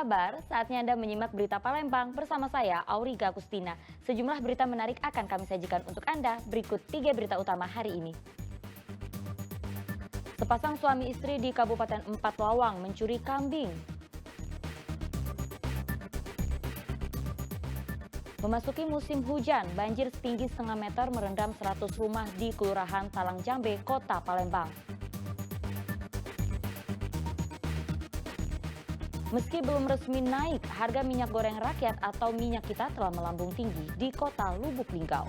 kabar? Saatnya Anda menyimak berita Palembang bersama saya, Auriga Kustina. Sejumlah berita menarik akan kami sajikan untuk Anda. Berikut 3 berita utama hari ini. Sepasang suami istri di Kabupaten Empat Lawang mencuri kambing. Memasuki musim hujan, banjir setinggi setengah meter merendam 100 rumah di Kelurahan Talang Jambe, Kota Palembang. Meski belum resmi naik, harga minyak goreng rakyat atau minyak kita telah melambung tinggi di Kota Lubuk Linggau.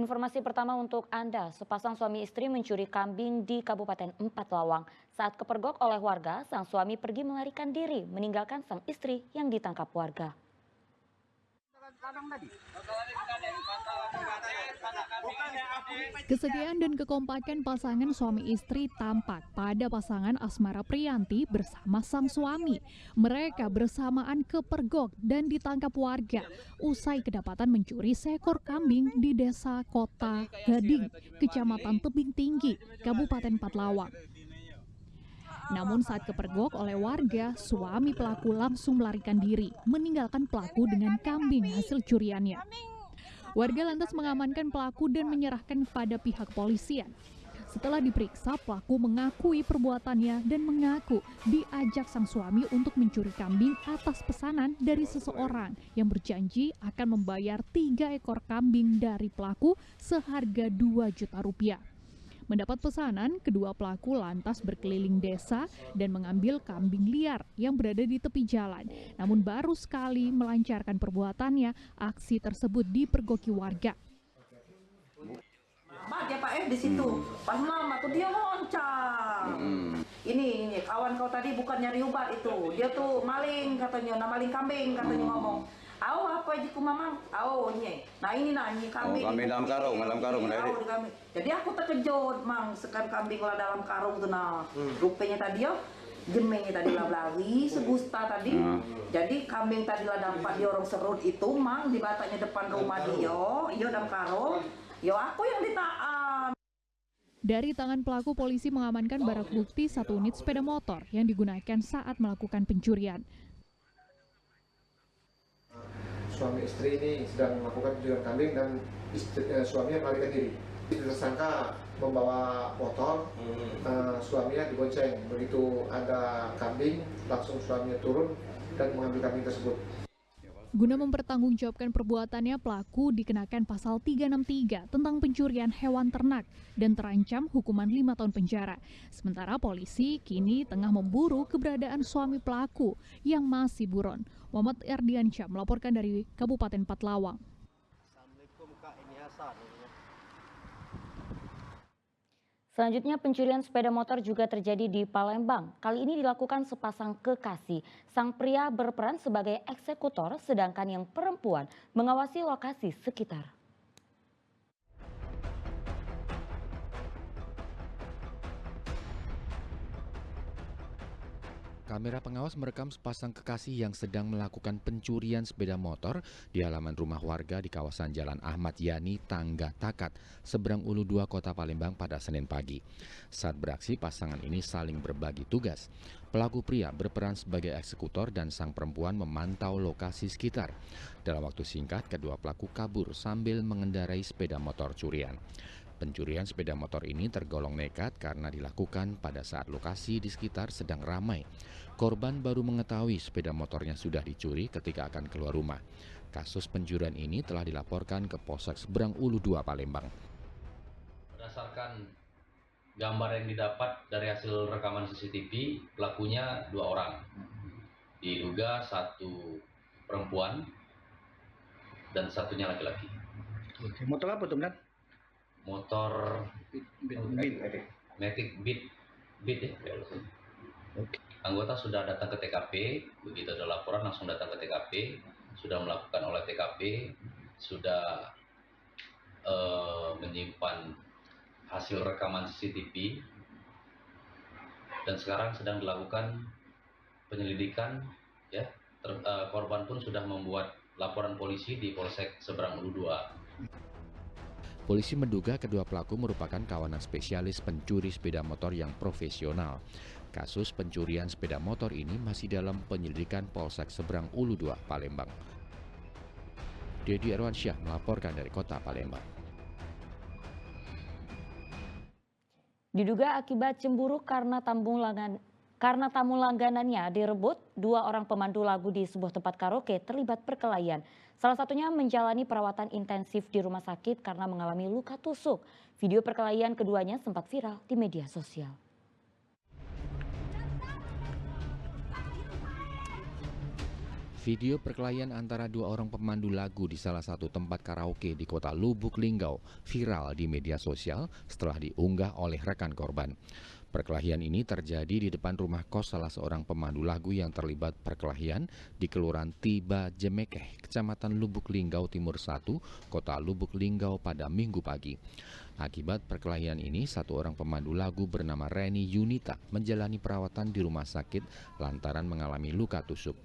Informasi pertama untuk Anda, sepasang suami istri mencuri kambing di Kabupaten Empat Lawang. Saat kepergok oleh warga, sang suami pergi melarikan diri, meninggalkan sang istri yang ditangkap warga. Kesetiaan dan kekompakan pasangan suami istri tampak pada pasangan Asmara Priyanti bersama sang suami. Mereka bersamaan kepergok dan ditangkap warga usai kedapatan mencuri seekor kambing di desa Kota Gading, Kecamatan Tebing Tinggi, Kabupaten Empat Lawang. Namun saat kepergok oleh warga, suami pelaku langsung melarikan diri, meninggalkan pelaku dengan kambing hasil curiannya. Warga lantas mengamankan pelaku dan menyerahkan pada pihak kepolisian. Setelah diperiksa, pelaku mengakui perbuatannya dan mengaku diajak sang suami untuk mencuri kambing atas pesanan dari seseorang yang berjanji akan membayar 3 ekor kambing dari pelaku seharga 2 juta rupiah. Mendapat pesanan, kedua pelaku lantas berkeliling desa dan mengambil kambing liar yang berada di tepi jalan. Namun baru sekali melancarkan perbuatannya, aksi tersebut dipergoki warga. Dia Pak di situ, pas mama tuh dia loncang. Ini kawan kau tadi bukan nyari obat itu, dia tuh maling katanya, maling kambing katanya ngomong. Aw apa jiku mamang? Aw nye. Nah ini kambing. Oh, kambing dalam karung. Jadi aku terkejut, mang sekarang kambing lah dalam karung tuh nah. Rupanya tadi yo jemengnya tadi lah lari segusta tadi. Jadi kambing tadi lah dapat di orang serut itu mang di batanya depan rumah dia, iyo dalam karung. Yo aku yang ditahan. Dari tangan pelaku, polisi mengamankan barang bukti 1 unit sepeda motor yang digunakan saat melakukan pencurian. Suami istri ini sedang melakukan pencurian kambing dan suaminya melarikan diri. Tersangka membawa motor, suaminya dibonceng. Begitu ada kambing, langsung suaminya turun dan mengambil kambing tersebut. Guna mempertanggungjawabkan perbuatannya, pelaku dikenakan pasal 363 tentang pencurian hewan ternak dan terancam hukuman 5 tahun penjara. Sementara polisi kini tengah memburu keberadaan suami pelaku yang masih buron. Muhammad Erdiansyah melaporkan dari Kabupaten Empat Lawang. Selanjutnya, pencurian sepeda motor juga terjadi di Palembang. Kali ini dilakukan sepasang kekasih. Sang pria berperan sebagai eksekutor, sedangkan yang perempuan mengawasi lokasi sekitar. Kamera pengawas merekam sepasang kekasih yang sedang melakukan pencurian sepeda motor di halaman rumah warga di kawasan Jalan Ahmad Yani, Tangga Takat, seberang Ulu 2 Kota Palembang pada Senin pagi. Saat beraksi, pasangan ini saling berbagi tugas. Pelaku pria berperan sebagai eksekutor dan sang perempuan memantau lokasi sekitar. Dalam waktu singkat, kedua pelaku kabur sambil mengendarai sepeda motor curian. Pencurian sepeda motor ini tergolong nekat karena dilakukan pada saat lokasi di sekitar sedang ramai. Korban baru mengetahui sepeda motornya sudah dicuri ketika akan keluar rumah. Kasus pencurian ini telah dilaporkan ke Polsek Seberang Ulu 2 Palembang. Berdasarkan gambar yang didapat dari hasil rekaman CCTV, pelakunya 2 orang. Diduga 1 perempuan dan 1-nya laki-laki. Motor apa tuh, Benar? Motor Matic Beat ya. Anggota sudah datang ke TKP, begitu ada laporan langsung datang ke TKP, sudah melakukan olah TKP, sudah menyimpan hasil rekaman CCTV, dan sekarang sedang dilakukan penyelidikan. Ya, korban pun sudah membuat laporan polisi di Polsek Seberang Ulu 2. Polisi menduga kedua pelaku merupakan kawanan spesialis pencuri sepeda motor yang profesional. Kasus pencurian sepeda motor ini masih dalam penyelidikan Polsek Seberang Ulu 2, Palembang. Dedi Erwansyah melaporkan dari kota Palembang. Diduga akibat cemburu karena tamu langganannya direbut, 2 orang pemandu lagu di sebuah tempat karaoke terlibat perkelahian. Salah satunya menjalani perawatan intensif di rumah sakit karena mengalami luka tusuk. Video perkelahian keduanya sempat viral di media sosial. Video perkelahian antara 2 orang pemandu lagu di salah satu tempat karaoke di kota Lubuk Linggau viral di media sosial setelah diunggah oleh rekan korban. Perkelahian ini terjadi di depan rumah kos salah seorang pemandu lagu yang terlibat perkelahian di Kelurahan Tiba Jemekeh, Kecamatan Lubuk Linggau Timur 1, Kota Lubuk Linggau pada Minggu pagi. Akibat perkelahian ini, 1 orang pemandu lagu bernama Reni Yunita menjalani perawatan di rumah sakit lantaran mengalami luka tusuk.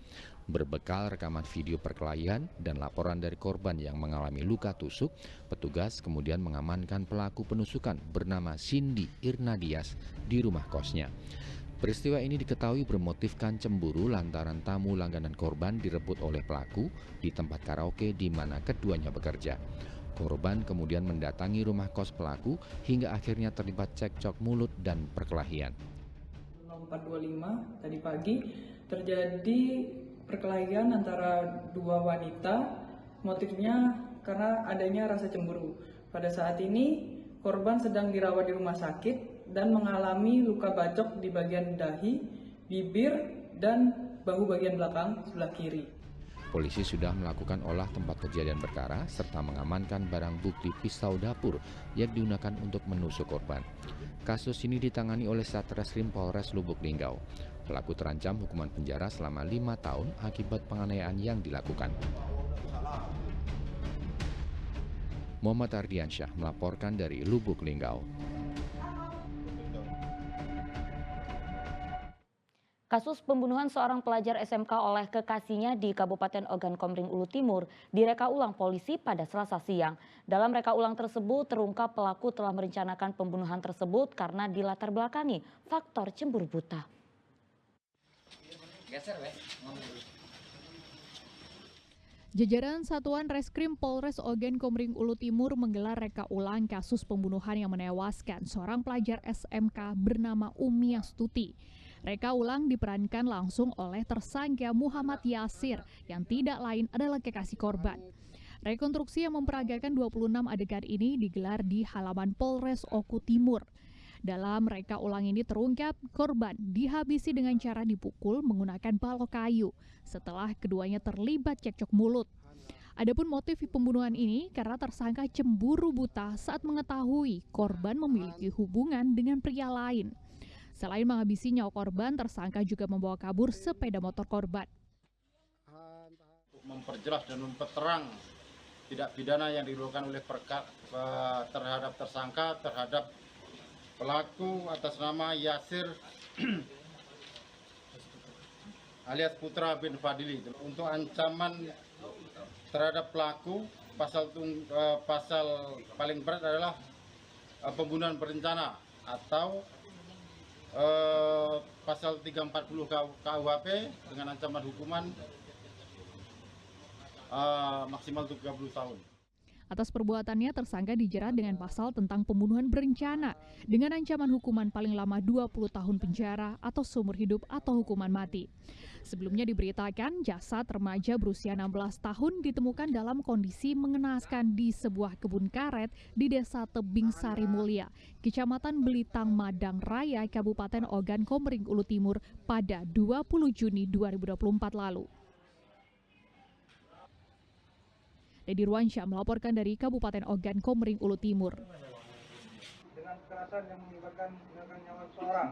Berbekal rekaman video perkelahian dan laporan dari korban yang mengalami luka tusuk, petugas kemudian mengamankan pelaku penusukan bernama Cindy Irnadias di rumah kosnya. Peristiwa ini diketahui bermotifkan cemburu lantaran tamu langganan korban direbut oleh pelaku di tempat karaoke di mana keduanya bekerja. Korban kemudian mendatangi rumah kos pelaku hingga akhirnya terlibat cekcok mulut dan perkelahian. 04.25 tadi pagi terjadi perkelahian antara 2 wanita, motifnya karena adanya rasa cemburu. Pada saat ini korban sedang dirawat di rumah sakit dan mengalami luka bacok di bagian dahi, bibir, dan bahu bagian belakang sebelah kiri. Polisi sudah melakukan olah tempat kejadian perkara serta mengamankan barang bukti pisau dapur yang digunakan untuk menusuk korban. Kasus ini ditangani oleh Satreskrim Polres Lubuk Linggau. Pelaku terancam hukuman penjara selama 5 tahun akibat penganiayaan yang dilakukan. Muhammad Ardiansyah melaporkan dari Lubuk Linggau. Kasus pembunuhan seorang pelajar SMK oleh kekasihnya di Kabupaten Ogan Komering Ulu Timur direka ulang polisi pada Selasa siang. Dalam reka ulang tersebut terungkap pelaku telah merencanakan pembunuhan tersebut karena dilatar belakangi faktor cemburu buta. Jajaran Satuan Reskrim Polres Ogan Komering Ulu Timur menggelar reka ulang kasus pembunuhan yang menewaskan seorang pelajar SMK bernama Umi Astuti. Reka ulang diperankan langsung oleh tersangka Muhammad Yasir yang tidak lain adalah kekasih korban. Rekonstruksi yang memperagakan 26 adegan ini digelar di halaman Polres Oku Timur. Dalam reka ulang ini terungkap korban dihabisi dengan cara dipukul menggunakan balok kayu setelah keduanya terlibat cekcok mulut. Adapun motif pembunuhan ini karena tersangka cemburu buta saat mengetahui korban memiliki hubungan dengan pria lain. Selain menghabisi nyawa korban, tersangka juga membawa kabur sepeda motor korban. Memperjelas dan memperterang tindak pidana yang dilakukan oleh terhadap tersangka, terhadap pelaku atas nama Yasir alias Putra bin Fadili. Untuk ancaman terhadap pelaku, pasal paling berat adalah pembunuhan berencana atau pasal 340 KUHP dengan ancaman hukuman maksimal 30 tahun. Atas perbuatannya, tersangka dijerat dengan pasal tentang pembunuhan berencana dengan ancaman hukuman paling lama 20 tahun penjara atau seumur hidup atau hukuman mati. Sebelumnya diberitakan jasad remaja berusia 16 tahun ditemukan dalam kondisi mengenaskan di sebuah kebun karet di Desa Tebing Sari Mulia, Kecamatan Belitang Madang Raya, Kabupaten Ogan Komering Ulu Timur pada 20 Juni 2024 lalu. Dedi Erwansyah melaporkan dari Kabupaten Ogan Komering Ulu Timur. Dengan kekerasan yang mengakibatkan nyawa seseorang.